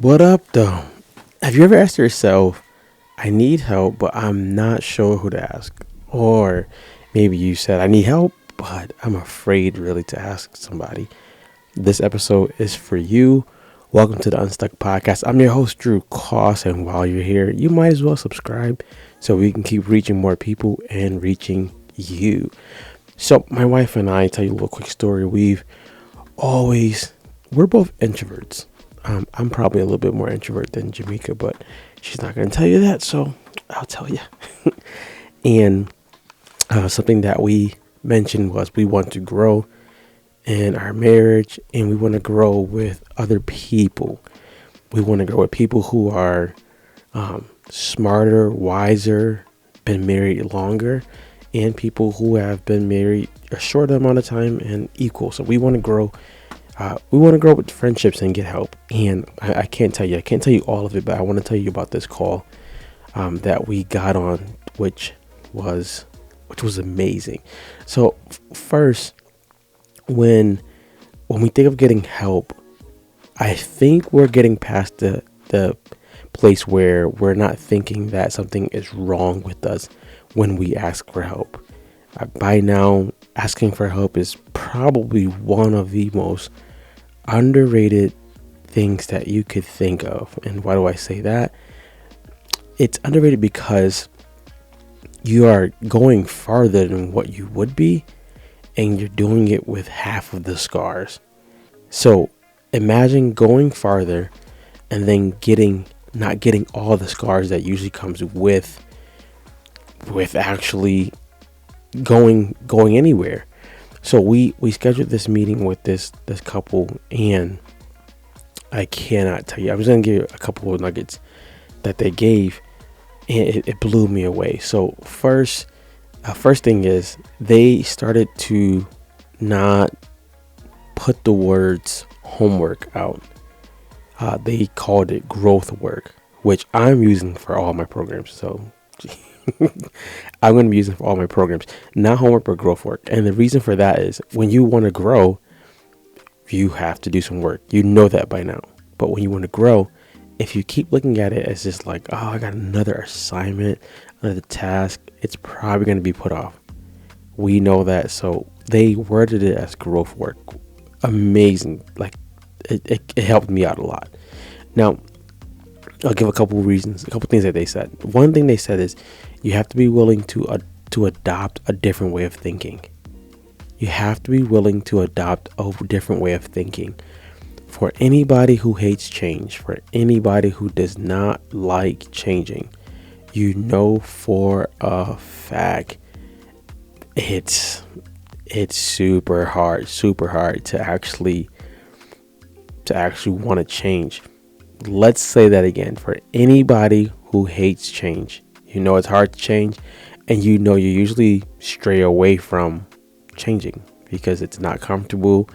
What up, though? Have you ever asked yourself, I need help, but I'm not sure who to ask? Or maybe you said, I need help, but I'm afraid really to ask somebody. This episode is for you. Welcome to the Unstuck Podcast. I'm your host, Drew Koss, and while you're here, you might as well subscribe so we can keep reaching more people and reaching you. So, my wife and I, tell you a little quick story. We're both introverts. I'm probably a little bit more introvert than Jamaica, but she's not going to tell you that, so I'll tell you. And something that we mentioned was we want to grow in our marriage, and we want to grow with other people. We want to grow with people who are smarter, wiser, been married longer, and people who have been married a short amount of time and equal. So we want to grow. We want to grow with friendships and get help. And I can't tell you all of it, but I want to tell you about this call that we got on, which was amazing. So first, when we think of getting help, I think we're getting past the place where we're not thinking that something is wrong with us when we ask for help. By now, asking for help is probably one of the most underrated things that you could think of. And why do I say that? It's underrated because you are going farther than what you would be, and you're doing it with half of the scars. So imagine going farther and then not getting all the scars that usually comes with actually going anywhere. So we scheduled this meeting with this couple, and I cannot tell you. I was going to give you a couple of nuggets that they gave, and it blew me away. So first thing is they started to not put the words homework out. They called it growth work, which I'm using for all my programs. So I'm going to be using for all my programs, not homework, but growth work. And the reason for that is when you want to grow, you have to do some work. You know that by now. But when you want to grow, if you keep looking at it as just like, oh, I got another assignment, another task, it's probably going to be put off. We know that. So they worded it as growth work. Amazing. Like it helped me out a lot. Now, I'll give a couple of reasons, a couple of things that they said. One thing they said is you have to be willing to adopt a different way of thinking. You have to be willing to adopt a different way of thinking. For anybody who hates change, for anybody who does not like changing, you know for a fact it's super hard to actually want to change. Let's say that again. For anybody who hates change, you know it's hard to change, and you know you usually stray away from changing because it's not comfortable.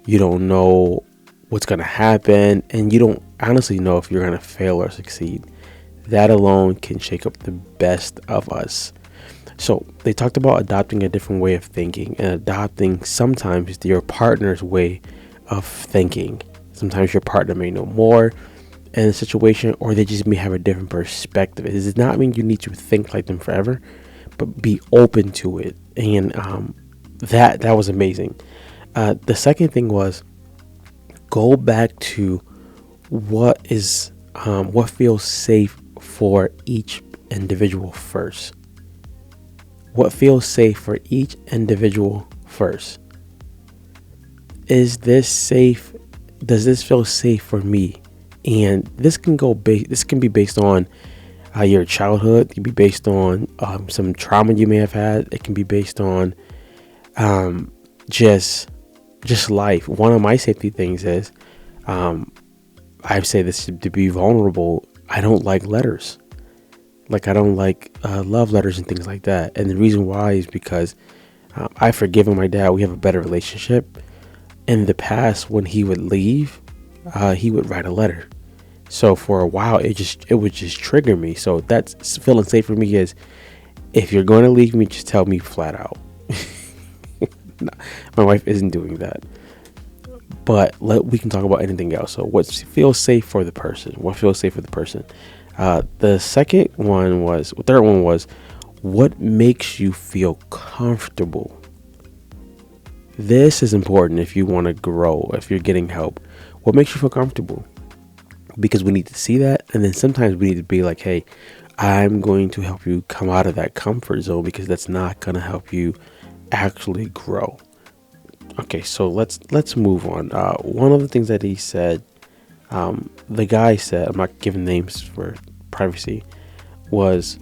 You don't know what's going to happen, and you don't honestly know if you're going to fail or succeed. That alone can shake up the best of us. So they talked about adopting a different way of thinking and adopting sometimes your partner's way of thinking. Sometimes your partner may know more in a situation, or they just may have a different perspective. It does not mean you need to think like them forever, but be open to it. And that was amazing. The second thing was go back to what feels safe for each individual first. What feels safe for each individual first? Is this safe? Does this feel safe for me? And this can be based on your childhood. It can be based on some trauma you may have had. It can be based on just life. One of my safety things is I say this to be vulnerable. I don't like letters. Like I don't like love letters and things like that. And the reason why is because I've forgiven my dad. We have a better relationship. In the past, when he would leave, he would write a letter. So for a while, it would just trigger me. So that's feeling safe for me is if you're going to leave me, just tell me flat out. No, my wife isn't doing that. But we can talk about anything else. So what feels safe for the person? What feels safe for the person? The third one was, what makes you feel comfortable? This is important if you want to grow, if you're getting help. What makes you feel comfortable? Because we need to see that. And then sometimes we need to be like, hey, I'm going to help you come out of that comfort zone, because that's not going to help you actually grow. Okay, so let's move on. One of the things that he said, the guy said, I'm not giving names for privacy, was,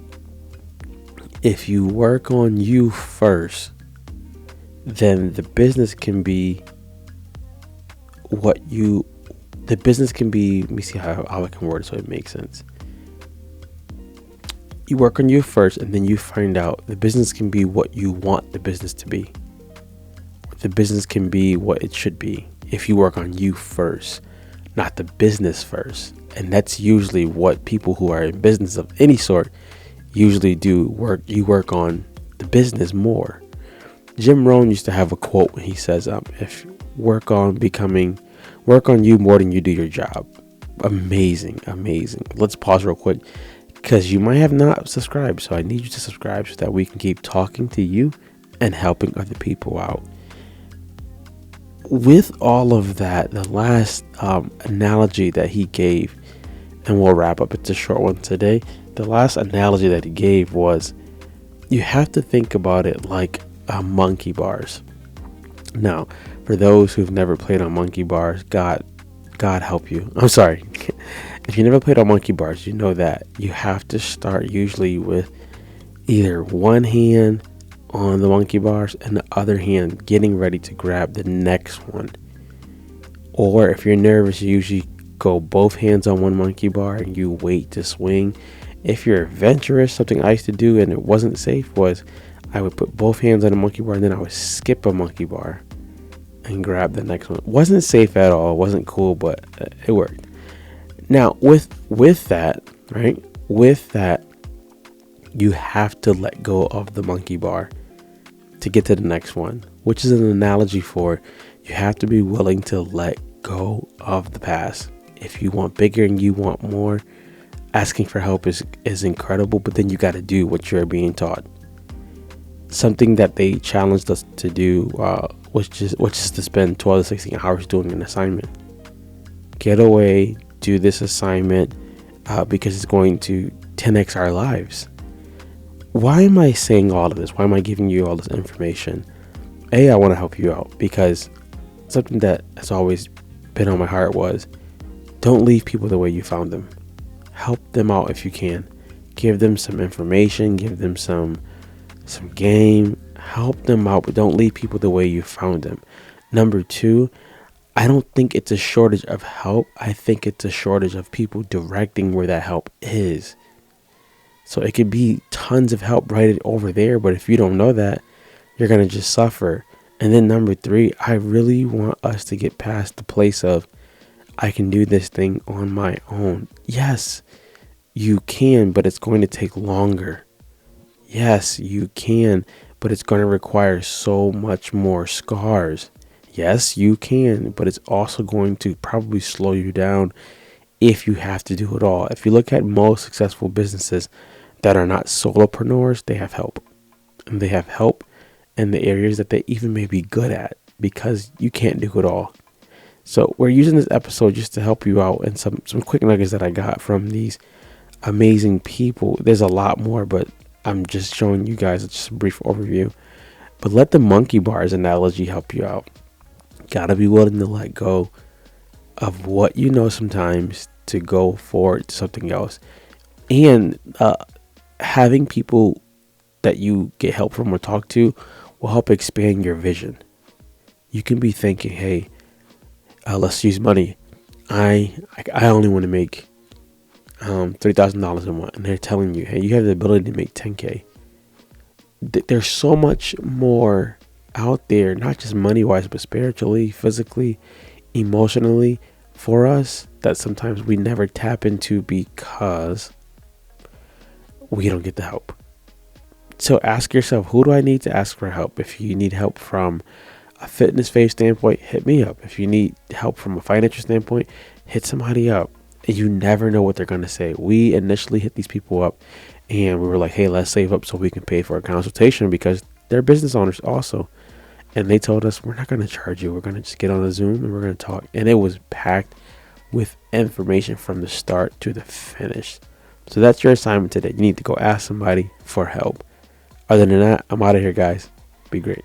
if you work on you first, then the business can be let me see how I can word it so it makes sense. You work on you first, and then you find out the business can be what you want the business to be. The business can be what it should be if you work on you first, not the business first. And that's usually what people who are in business of any sort usually do. You work on the business more. Jim Rohn used to have a quote when he says, if work on you more than you do your job. Amazing. Let's pause real quick, because you might have not subscribed. So I need you to subscribe so that we can keep talking to you and helping other people out. With all of that, the last analogy that he gave, and we'll wrap up, it's a short one today. The last analogy that he gave was, you have to think about it like monkey bars. Now, for those who've never played on monkey bars, God help you. I'm sorry. If you never played on monkey bars, you know that you have to start usually with either one hand on the monkey bars and the other hand getting ready to grab the next one. Or if you're nervous, you usually go both hands on one monkey bar and you wait to swing. If you're adventurous, something I used to do and it wasn't safe was, I would put both hands on a monkey bar and then I would skip a monkey bar and grab the next one. It wasn't safe at all. It wasn't cool, but it worked. Now with that, right? With that, you have to let go of the monkey bar to get to the next one, which is an analogy for, you have to be willing to let go of the past. If you want bigger and you want more, asking for help is incredible, but then you got to do what you're being taught. Something that they challenged us to do, which is to spend 12 to 16 hours doing an assignment. Get away, do this assignment, because it's going to 10x our lives. Why am I saying all of this? Why am I giving you all this information? I want to help you out, because something that has always been on my heart was, don't leave people the way you found them. Help them out if you can. Give them some information, give them some game, help them out, but don't leave people the way you found them. Number 2, I don't think it's a shortage of help. I think it's a shortage of people directing where that help is. So it could be tons of help right over there, but if you don't know that, you're going to just suffer. And then number 3, I really want us to get past the place of, I can do this thing on my own. Yes, you can, but it's going to take longer. Yes, you can, but it's going to require so much more scars. Yes, you can, but it's also going to probably slow you down if you have to do it all. If you look at most successful businesses that are not solopreneurs, they have help. And they have help in the areas that they even may be good at, because you can't do it all. So we're using this episode just to help you out, and some quick nuggets that I got from these amazing people. There's a lot more, but I'm just showing you guys just a brief overview. But let the monkey bars analogy help you out. Gotta be willing to let go of what you know sometimes to go forward to something else. And having people that you get help from or talk to will help expand your vision. You can be thinking, hey, let's use money. I only want to make $3,000 a month, and they're telling you, hey, you have the ability to make 10K. There's so much more out there, not just money wise, but spiritually, physically, emotionally for us, that sometimes we never tap into because we don't get the help. So ask yourself, who do I need to ask for help? If you need help from a fitness phase standpoint, hit me up. If you need help from a financial standpoint, hit somebody up. And you never know what they're going to say. We initially hit these people up and we were like, hey, let's save up so we can pay for a consultation because they're business owners also. And they told us, we're not going to charge you. We're going to just get on a Zoom and we're going to talk. And it was packed with information from the start to the finish. So that's your assignment today. You need to go ask somebody for help. Other than that, I'm out of here, guys. Be great.